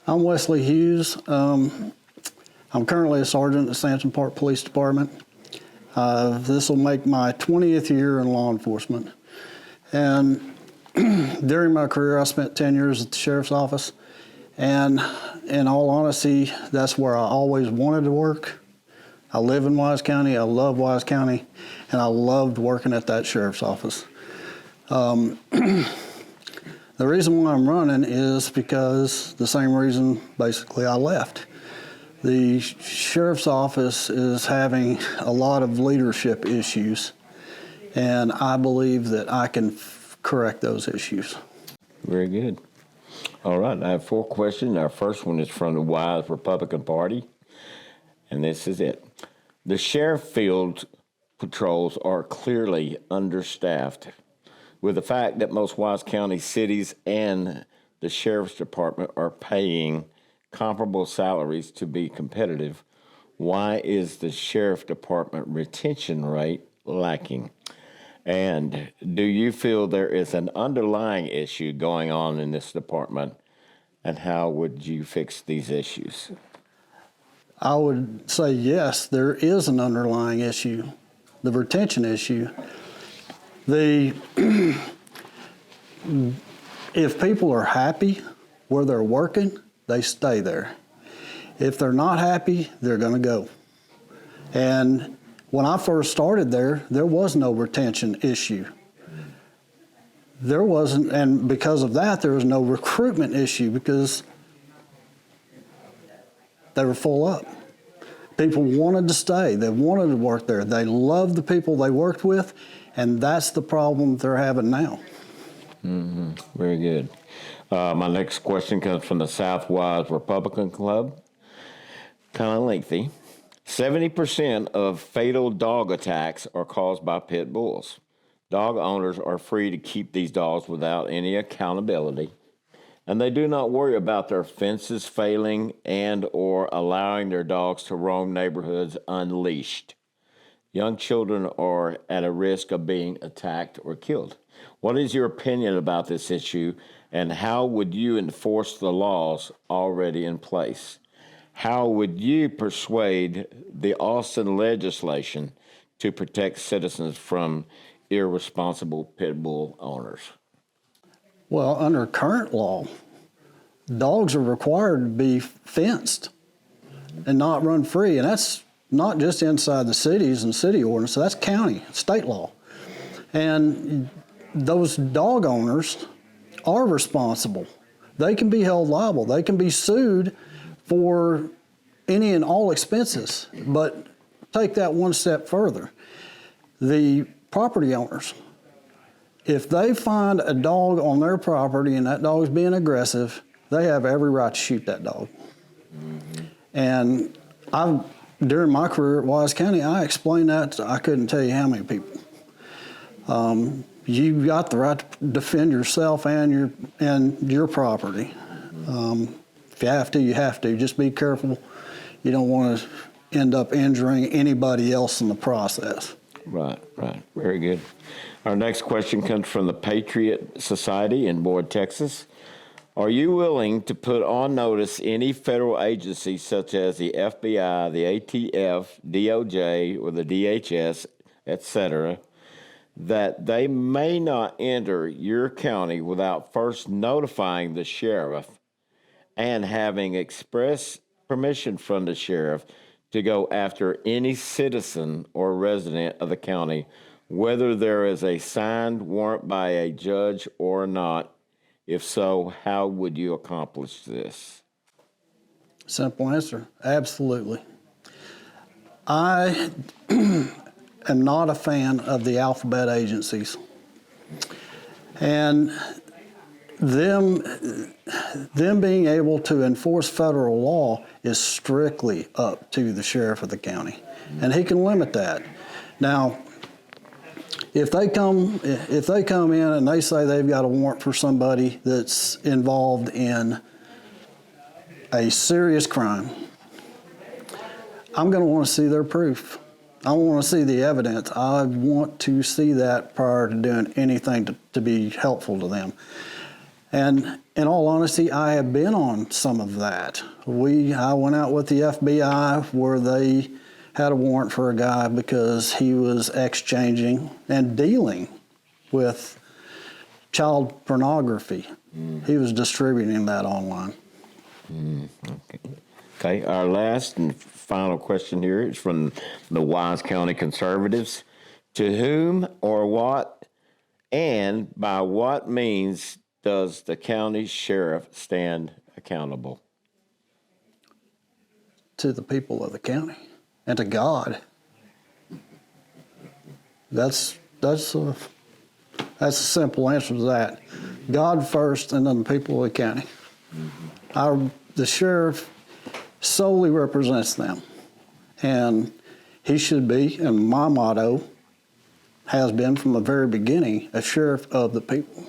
I'm Wesley Hughes. I'm currently a sergeant at the Sampson Park Police Department. This will make my 20th year in law enforcement. And during my career, I spent 10 years at the sheriff's office. And in all honesty, that's where I always wanted to work. I live in Wise County, I love Wise County, and I loved working at that sheriff's office. The reason why I'm running is because the same reason basically I left. The sheriff's office is having a lot of leadership issues, and I believe that I can correct those issues. Very good. All right, I have 4 questions. Our first one is from the Wise Republican Party, and this is it. The sheriff field patrols are clearly understaffed. With the fact that most Wise County cities and the sheriff's department are paying comparable salaries to be competitive, why is the sheriff department retention rate lacking? And do you feel there is an underlying issue going on in this department, and how would you fix these issues? I would say yes, there is an underlying issue, the retention issue. If people are happy where they're working, they stay there. If they're not happy, they're going to go. And when I first started there was no retention issue. There wasn't, and because of that, there was no recruitment issue because they were full up. People wanted to stay. They wanted to work there. They loved the people they worked with, and that's the problem they're having now. Mm-hmm. Very good. My next question comes from the Southwise Republican Club. Kind of lengthy. 70% of fatal dog attacks are caused by pit bulls. Dog owners are free to keep these dogs without any accountability, and they do not worry about their fences failing and or allowing their dogs to roam neighborhoods unleashed. Young children are at a risk of being attacked or killed. What is your opinion about this issue, and how would you enforce the laws already in place? How would you persuade the Austin legislation to protect citizens from irresponsible pit bull owners? Well, under current law, dogs are required to be fenced and not run free, and that's not just inside the cities and city ordinance, that's county, state law. And those dog owners are responsible. They can be held liable. They can be sued for any and all expenses. But take that one step further. The property owners, if they find a dog on their property and that dog's being aggressive, they have every right to shoot that dog. Mm-hmm. And during my career at Wise County, I explained that to, I couldn't tell you how many people. You've got the right to defend yourself and your property. If you have to, you have to. Just be careful. You don't want to end up injuring anybody else in the process. Right. Very good. Our next question comes from the Patriot Society in Boyd, Texas. Are you willing to put on notice any federal agency such as the FBI, the ATF, DOJ, or the DHS, etc., that they may not enter your county without first notifying the sheriff and having express permission from the sheriff to go after any citizen or resident of the county, whether there is a signed warrant by a judge or not? If so, how would you accomplish this? Simple answer, absolutely. I am not a fan of the alphabet agencies. And them being able to enforce federal law is strictly up to the sheriff of the county, and he can limit that. Now, if they come in and they say they've got a warrant for somebody that's involved in a serious crime, I'm going to want to see their proof. I want to see the evidence. I want to see that prior to doing anything to be helpful to them. And in all honesty, I have been on some of that. I went out with the FBI where they had a warrant for a guy because he was exchanging and dealing with child pornography. He was distributing that online. Okay, our last and final question here is from the Wise County Conservatives. To whom or what and by what means does the county sheriff stand accountable? To the people of the county and to God. That's a simple answer to that. God first, and then the people of the county. The sheriff solely represents them, and he should be, and my motto has been from the very beginning, a sheriff of the people.